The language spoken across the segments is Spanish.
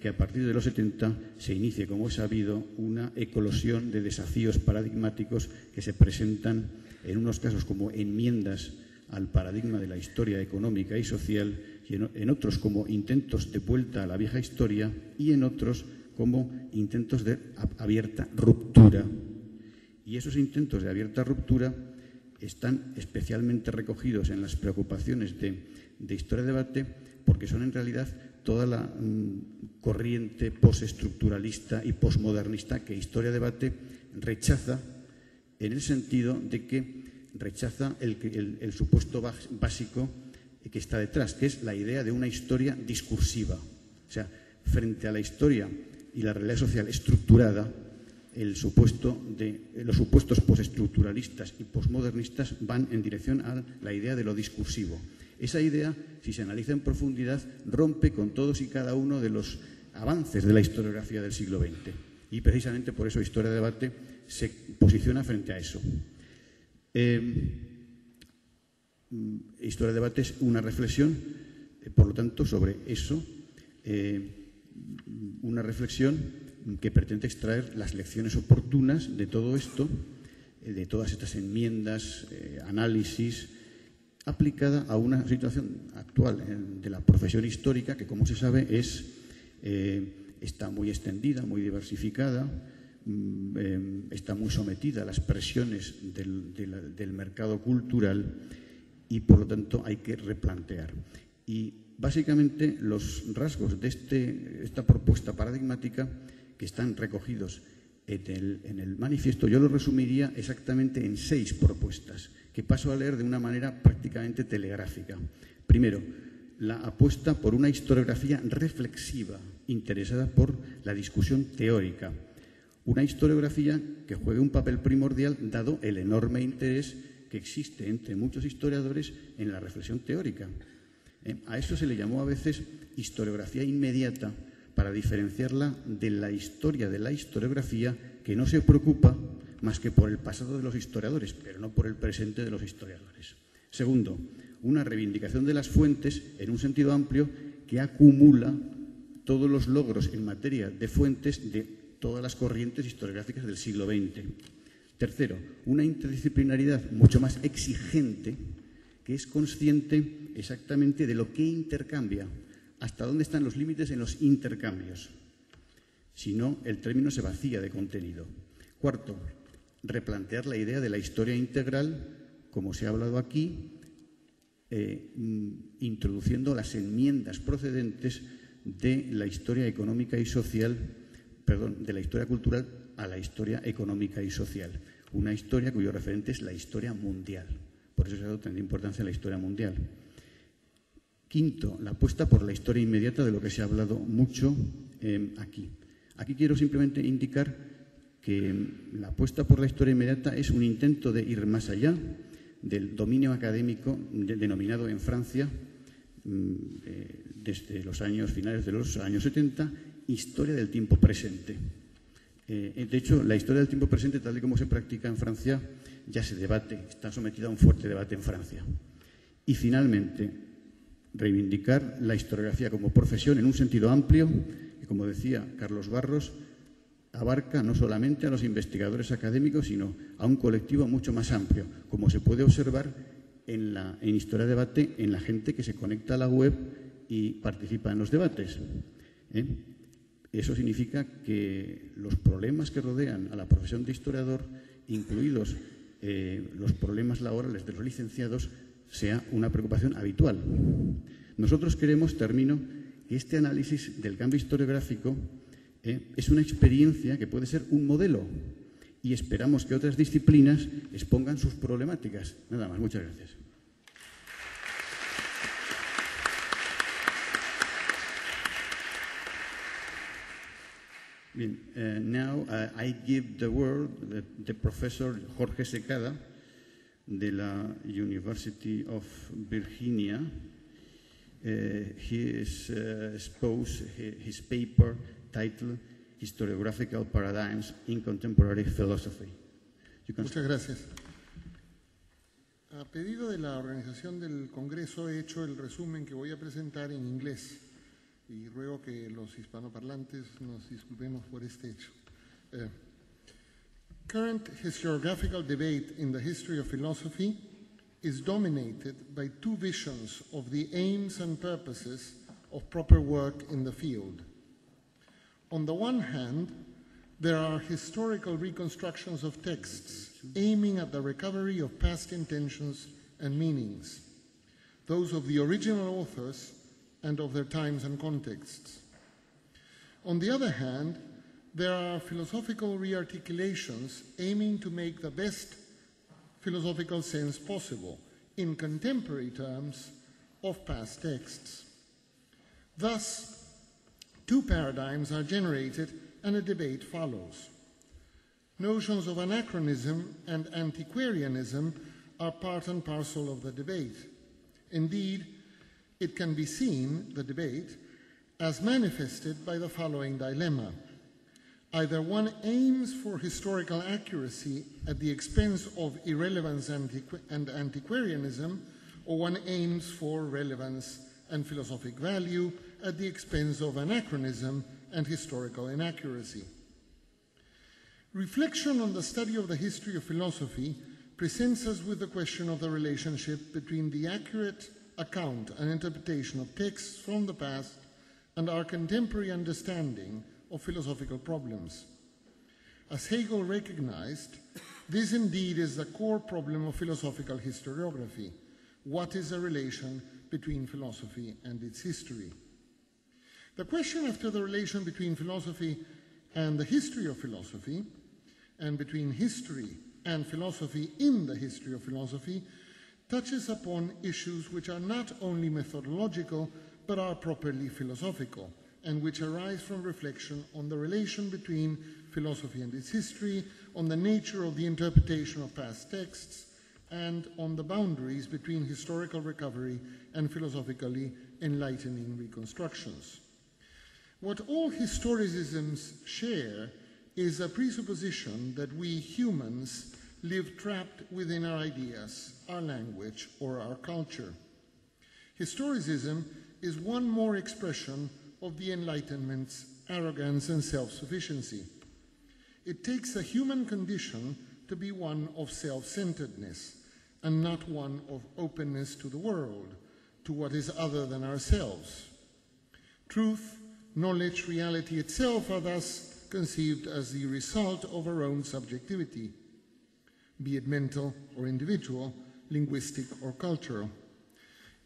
que a partir de los 70 se inicie, como es sabido, una eclosión de desafíos paradigmáticos que se presentan en unos casos como enmiendas al paradigma de la historia económica y social, y en otros como intentos de vuelta a la vieja historia, y en otros como intentos de abierta ruptura. Y esos intentos de abierta ruptura están especialmente recogidos en las preocupaciones de Historia-Debate, porque son en realidad toda la corriente postestructuralista y posmodernista que Historia-Debate rechaza, en el sentido de que rechaza el supuesto básico que está detrás, que es la idea de una historia discursiva. O sea, frente a la historia y la realidad social estructurada, los supuestos postestructuralistas y posmodernistas van en dirección a la idea de lo discursivo. Esa idea, si se analiza en profundidad, rompe con todos y cada uno de los avances de la historiografía del siglo XX. Y precisamente por eso Historia-Debate se posiciona frente a eso. Historia-Debate es una reflexión, por lo tanto, sobre eso, una reflexión que pretende extraer las lecciones oportunas de todo esto, de todas estas enmiendas, análisis, aplicada a una situación actual de la profesión histórica que, como se sabe, está muy extendida, muy diversificada, está muy sometida a las presiones del mercado cultural y, por lo tanto, hay que replantear. Y, básicamente, los rasgos de esta propuesta paradigmática que están recogidos en el manifiesto, yo lo resumiría exactamente en 6 propuestas, que paso a leer de una manera prácticamente telegráfica. Primero, la apuesta por una historiografía reflexiva, interesada por la discusión teórica. Una historiografía que juegue un papel primordial, dado el enorme interés que existe entre muchos historiadores en la reflexión teórica. A eso se le llamó a veces historiografía inmediata, para diferenciarla de la historia de la historiografía, que no se preocupa más que por el pasado de los historiadores, pero no por el presente de los historiadores. Segundo, una reivindicación de las fuentes en un sentido amplio que acumula todos los logros en materia de fuentes de todas las corrientes historiográficas del siglo XX. Tercero, una interdisciplinaridad mucho más exigente, que es consciente exactamente de lo que intercambia, hasta dónde están los límites en los intercambios. Si no, el término se vacía de contenido. Cuarto, replantear la idea de la historia integral, como se ha hablado aquí, introduciendo las enmiendas procedentes de la historia económica y social, de la historia cultural a la historia económica y social. Una historia cuyo referente es la historia mundial. Por eso se ha dado tanta importancia a la historia mundial. Quinto, la apuesta por la historia inmediata, de lo que se ha hablado mucho aquí. Aquí quiero simplemente indicar que la apuesta por la historia inmediata es un intento de ir más allá del dominio académico denominado en Francia, desde los finales de los años 70, historia del tiempo presente. De hecho, la historia del tiempo presente, tal y como se practica en Francia, ya se debate, está sometida a un fuerte debate en Francia. Y, finalmente, reivindicar la historiografía como profesión en un sentido amplio, que, como decía Carlos Barros, abarca no solamente a los investigadores académicos, sino a un colectivo mucho más amplio, como se puede observar en Historia-Debate, en la gente que se conecta a la web y participa en los debates. Eso significa que los problemas que rodean a la profesión de historiador, incluidos los problemas laborales de los licenciados, sea una preocupación habitual. Nosotros queremos, termino, que este análisis del cambio historiográfico es una experiencia que puede ser un modelo, y esperamos que otras disciplinas expongan sus problemáticas. Nada más, muchas gracias. Bien, now I give the word to the professor Jorge Secada, de la University of Virginia. He exposed his paper titled Historiographical Paradigms in Contemporary Philosophy. Muchas gracias. A pedido de la organización del Congreso he hecho el resumen que voy a presentar en inglés. y ruego que los hispanoparlantes nos disculpemos por este hecho. Current historiographical debate in the history of philosophy is dominated by two visions of the aims and purposes of proper work in the field. On the one hand, there are historical reconstructions of texts aiming at the recovery of past intentions and meanings, those of the original authors and of their times and contexts. On the other hand, there are philosophical rearticulations aiming to make the best philosophical sense possible in contemporary terms of past texts. Thus, two paradigms are generated and a debate follows. Notions of anachronism and antiquarianism are part and parcel of the debate. Indeed, it can be seen, the debate, as manifested by the following dilemma. Either one aims for historical accuracy at the expense of irrelevance and antiquarianism, or one aims for relevance and philosophic value at the expense of anachronism and historical inaccuracy. Reflection on the study of the history of philosophy presents us with the question of the relationship between the accurate account and interpretation of texts from the past and our contemporary understanding of philosophical problems. As Hegel recognized, this indeed is the core problem of philosophical historiography. What is the relation between philosophy and its history? The question after the relation between philosophy and the history of philosophy, and between history and philosophy in the history of philosophy, touches upon issues which are not only methodological, but are properly philosophical, and which arise from reflection on the relation between philosophy and its history, on the nature of the interpretation of past texts, and on the boundaries between historical recovery and philosophically enlightening reconstructions. What all historicisms share is a presupposition that we humans live trapped within our ideas, our language, or our culture. Historicism is one more expression of the Enlightenment's arrogance and self-sufficiency. It takes the human condition to be one of self-centeredness and not one of openness to the world, to what is other than ourselves. Truth, knowledge, reality itself are thus conceived as the result of our own subjectivity, be it mental or individual, linguistic or cultural.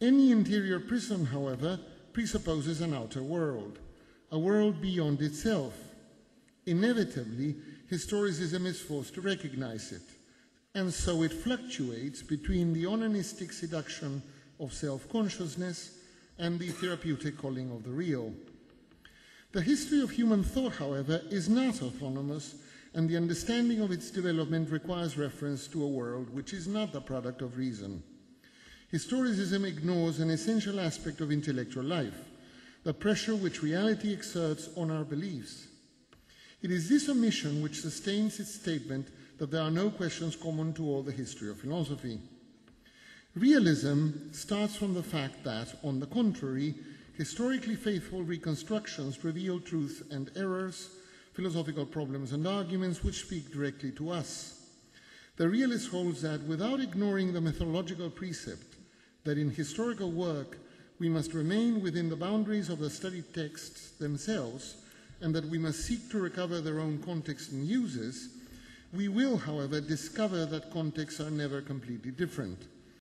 Any interior prison, however, presupposes an outer world, a world beyond itself. Inevitably, historicism is forced to recognize it, and so it fluctuates between the onanistic seduction of self-consciousness and the therapeutic calling of the real. The history of human thought, however, is not autonomous, and the understanding of its development requires reference to a world which is not the product of reason. Historicism ignores an essential aspect of intellectual life, the pressure which reality exerts on our beliefs. It is this omission which sustains its statement that there are no questions common to all the history of philosophy. Realism starts from the fact that, on the contrary, historically faithful reconstructions reveal truth and errors, philosophical problems and arguments which speak directly to us. The realist holds that without ignoring the methodological precept that in historical work we must remain within the boundaries of the studied texts themselves and that we must seek to recover their own context and uses, we will, however, discover that contexts are never completely different.